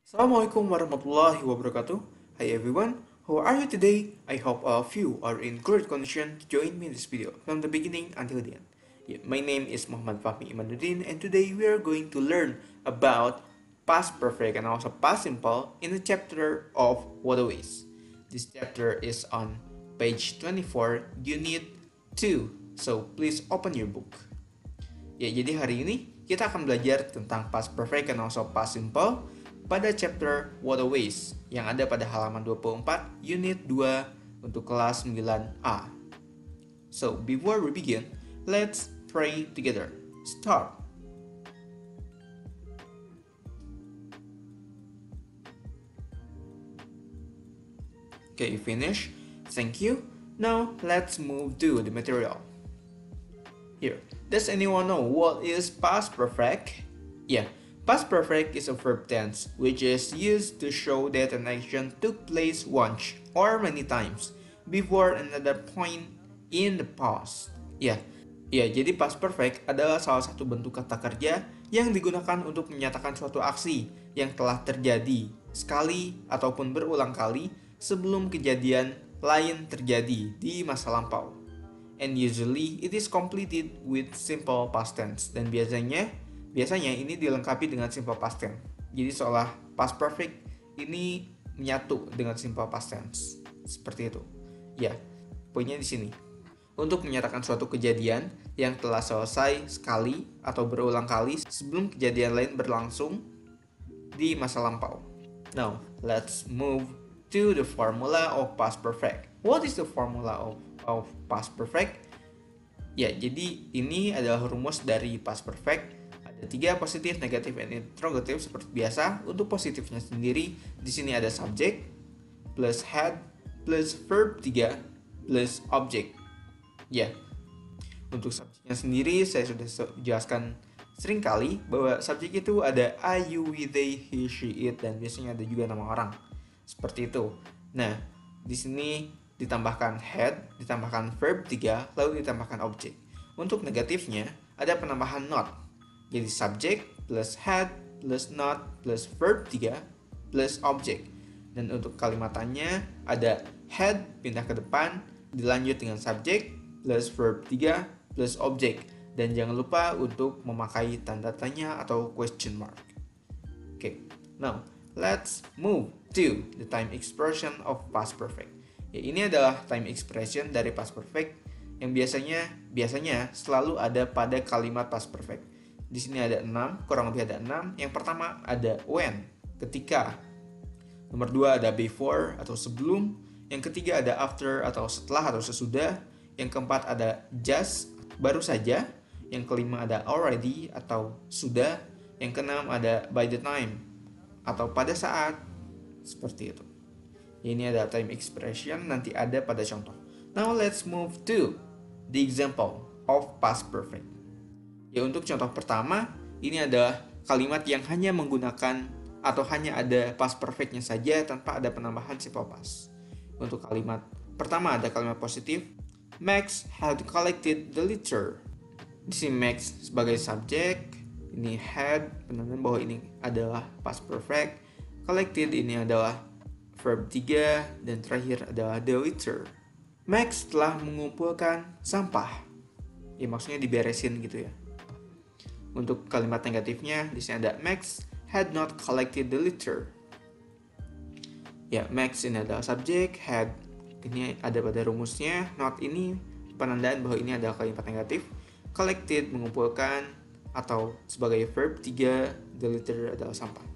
Assalamualaikum warahmatullahi wabarakatuh. Hi everyone, how are you today? I hope all of you are in great condition to join me in this video from the beginning until the end. Yeah, my name is Muhammad Fahmi Imanuddin and today we are going to learn about past perfect and also past simple in the chapter of waterways. This chapter is on page 24, unit 2. So please open your book. Ya, jadi hari ini kita akan belajar tentang past perfect and also past simple pada chapter waterways yang ada pada halaman 24 unit 2 untuk kelas 9A. So, before we begin, let's pray together. Start. Okay, finish. Thank you. Now, let's move to the material. Here, does anyone know what is past perfect? Yeah, past perfect is a verb tense which is used to show that an action took place once or many times before another point in the past. Jadi past perfect adalah salah satu bentuk kata kerja yang digunakan untuk menyatakan suatu aksi yang telah terjadi sekali ataupun berulang kali sebelum kejadian lain terjadi di masa lampau. And usually it is completed with simple past tense, dan biasanya ini dilengkapi dengan simple past tense. Jadi seolah past perfect ini menyatu dengan simple past tense. Seperti itu. Ya, poinnya di sini. Untuk menyatakan suatu kejadian yang telah selesai sekali atau berulang kali sebelum kejadian lain berlangsung di masa lampau. Now, let's move to the formula of past perfect. What is the formula of past perfect? Ya, jadi ini adalah rumus dari past perfect. Ada 3 positif, negatif, dan interrogative seperti biasa. Untuk positifnya sendiri, di sini ada subject plus had plus verb 3 plus object. Ya, untuk subjeknya sendiri saya sudah jelaskan sering kali bahwa subjek itu ada I, you, we, they, he, she, it, dan biasanya ada juga nama orang. Seperti itu. Nah, di sini ditambahkan had, ditambahkan verb 3, lalu ditambahkan object. Untuk negatifnya, ada penambahan not. Jadi subject plus had plus not plus verb 3 plus object. Dan untuk kalimatannya, ada had pindah ke depan, dilanjut dengan subject plus verb 3 plus object. Dan jangan lupa untuk memakai tanda tanya atau question mark. Okay, now let's move to the time expression of past perfect. Ya, ini adalah time expression dari past perfect yang biasanya selalu ada pada kalimat past perfect. Di sini ada 6, kurang lebih ada 6. Yang pertama ada when, ketika. Nomor 2 ada before atau sebelum. Yang ketiga ada after atau setelah atau sesudah. Yang keempat ada just, baru saja. Yang kelima ada already atau sudah. Yang keenam ada by the time atau pada saat. Seperti itu. Ini ada time expression, nanti ada pada contoh. Now let's move to the example of past perfect. Ya, untuk contoh pertama, ini adalah kalimat yang hanya menggunakan atau hanya ada past perfectnya saja tanpa ada penambahan simple past. Untuk kalimat pertama ada kalimat positif. Max had collected the litter. Di sini Max sebagai subjek, ini had, penandaan bahwa ini adalah past perfect. Collected ini adalah verb 3, dan terakhir adalah the litter. Max telah mengumpulkan sampah. Ya, maksudnya diberesin gitu ya. Untuk kalimat negatifnya, di sini ada Max had not collected the litter. Ya, Max ini adalah subjek, had ini ada pada rumusnya, not ini penandaan bahwa ini adalah kalimat negatif. Collected mengumpulkan atau sebagai verb 3, the litter adalah sampah.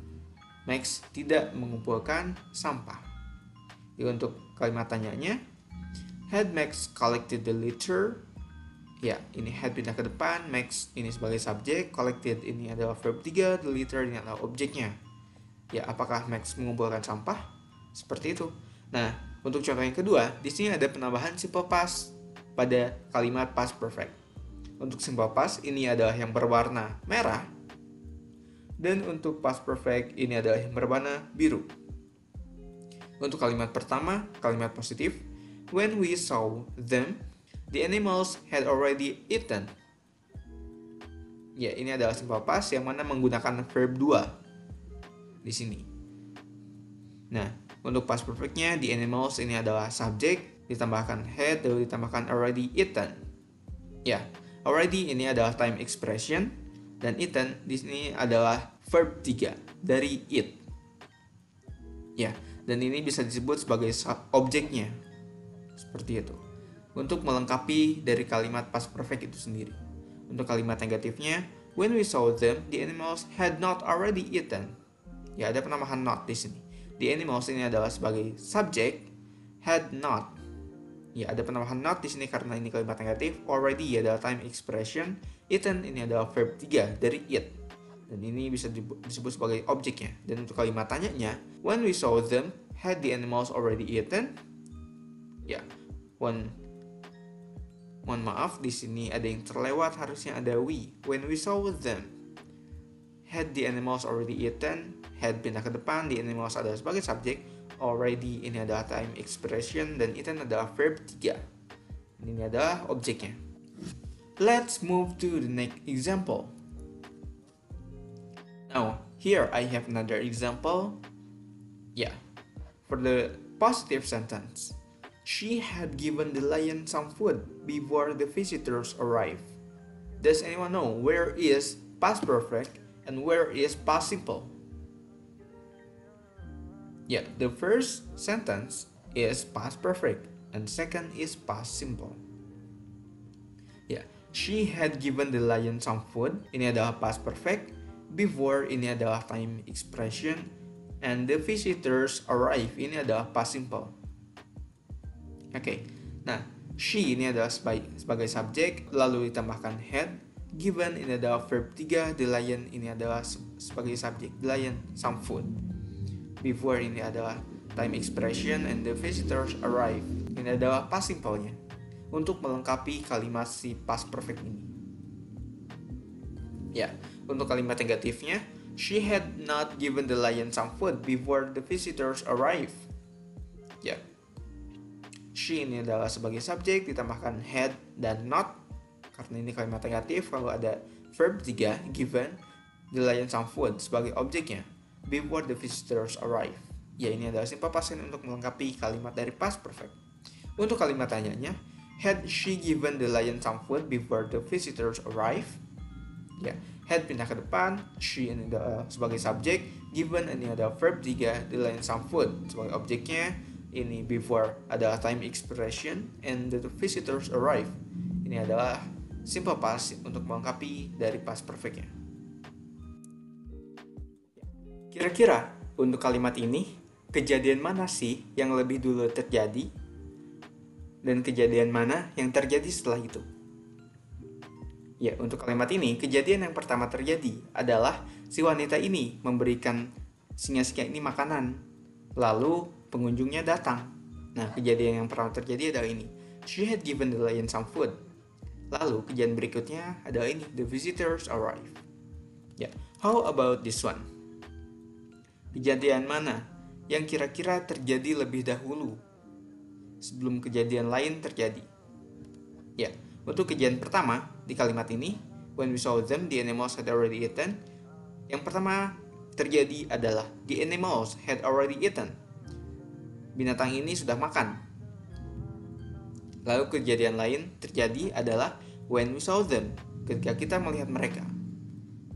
Max tidak mengumpulkan sampah. Jadi untuk kalimat tanyanya, had Max collected the litter? Ya, ini had pindah ke depan, Max ini sebagai subjek, collected ini adalah verb 3, the litter ini adalah objeknya. Ya, apakah Max mengumpulkan sampah? Seperti itu. Nah, untuk contoh yang kedua, di sini ada penambahan simple past pada kalimat past perfect. Untuk simple past ini adalah yang berwarna merah. Dan untuk past perfect ini adalah yang berwarna biru. Untuk kalimat pertama, kalimat positif. When we saw them, the animals had already eaten. Ya, ini adalah simple past yang mana menggunakan verb 2 di sini. Nah, untuk past perfectnya the animals ini adalah subjek, ditambahkan had, lalu ditambahkan already eaten. Ya, already ini adalah time expression, dan eaten di sini adalah verb 3 dari eat. Ya, dan ini bisa disebut sebagai objeknya. Seperti itu. Untuk melengkapi dari kalimat past perfect itu sendiri. Untuk kalimat negatifnya, when we saw them, the animals had not already eaten. Ya, ada penambahan not di sini. The animals ini adalah sebagai subjek, had not. Ya, ada penambahan not di sini karena ini kalimat negatif. Already adalah time expression. Eaten ini adalah verb 3 dari eat. Dan ini bisa disebut sebagai objeknya. Dan untuk kalimat tanyanya, when we saw them, had the animals already eaten? Ya, mohon maaf, di sini ada yang terlewat, harusnya ada we. When we saw them, had the animals already eaten? Had pindah ke depan, the animals adalah sebagai subjek. Already ini adalah time expression, dan eaten adalah verb 3. Ini adalah objeknya. Let's move to the next example. Now, here I have another example. Yeah, for the positive sentence. She had given the lion some food before the visitors arrived. Does anyone know where is past perfect and where is past simple? Yeah, the first sentence is past perfect and second is past simple. Yeah, she had given the lion some food. Ini adalah past perfect. Before ini adalah time expression, and the visitors arrive ini adalah past simple. Oke, nah she ini adalah sebagai subjek, lalu ditambahkan had. Given ini adalah verb 3, the lion ini adalah sebagai subjek, the lion some food. Before ini adalah time expression, and the visitors arrive ini adalah past simple-nya untuk melengkapi kalimat si past perfect ini. Ya, untuk kalimat negatifnya, she had not given the lion some food before the visitors arrive. Ya, she ini adalah sebagai subjek, ditambahkan had dan not. Karena ini kalimat negatif, kalau ada verb 3, given the lion some food sebagai objeknya, before the visitors arrive. Ya, ini adalah simple past tense untuk melengkapi kalimat dari past perfect. Untuk kalimat tanyanya, had she given the lion some food before the visitors arrive? Ya, had pindah ke depan, she ini adalah sebagai subjek, given ini adalah verb 3, the lion some food sebagai objeknya, ini before adalah time expression, and the visitors arrive. Ini adalah simple past untuk melengkapi dari past perfectnya. Kira-kira untuk kalimat ini, kejadian mana sih yang lebih dulu terjadi? Dan kejadian mana yang terjadi setelah itu? Ya, untuk kalimat ini, kejadian yang pertama terjadi adalah si wanita ini memberikan singa-singa ini makanan. Lalu pengunjungnya datang. Nah, kejadian yang pertama terjadi adalah ini. She had given the lion some food. Lalu, kejadian berikutnya adalah ini. The visitors arrive. Ya, how about this one? Kejadian mana yang kira-kira terjadi lebih dahulu sebelum kejadian lain terjadi? Ya, untuk kejadian pertama di kalimat ini, when we saw them, the animals had already eaten. Yang pertama terjadi adalah the animals had already eaten. Binatang ini sudah makan. Lalu kejadian lain terjadi adalah when we saw them, ketika kita melihat mereka.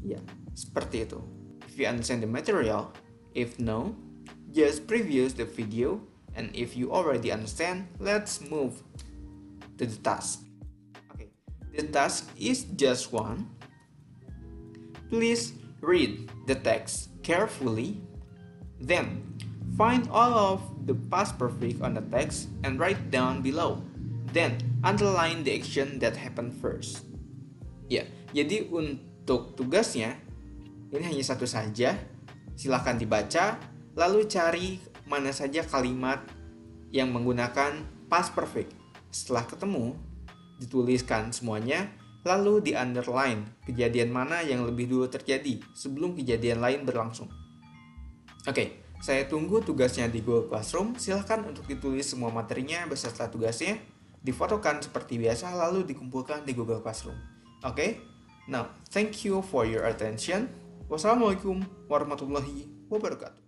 Ya, seperti itu. If you understand the material, if no, just preview the video, and if you already understand, let's move to the task. The task is just one. Please read the text carefully. Then, find all of the past perfect on the text and write down below. Then, underline the action that happened first. Ya, jadi untuk tugasnya, ini hanya satu saja. Silahkan dibaca, lalu cari mana saja kalimat yang menggunakan past perfect. Setelah ketemu, dituliskan semuanya, lalu di-underline kejadian mana yang lebih dulu terjadi sebelum kejadian lain berlangsung. Oke, saya tunggu tugasnya di Google Classroom. Silahkan untuk ditulis semua materinya beserta tugasnya, difotokan seperti biasa, lalu dikumpulkan di Google Classroom. Oke, now thank you for your attention. Wassalamualaikum warahmatullahi wabarakatuh.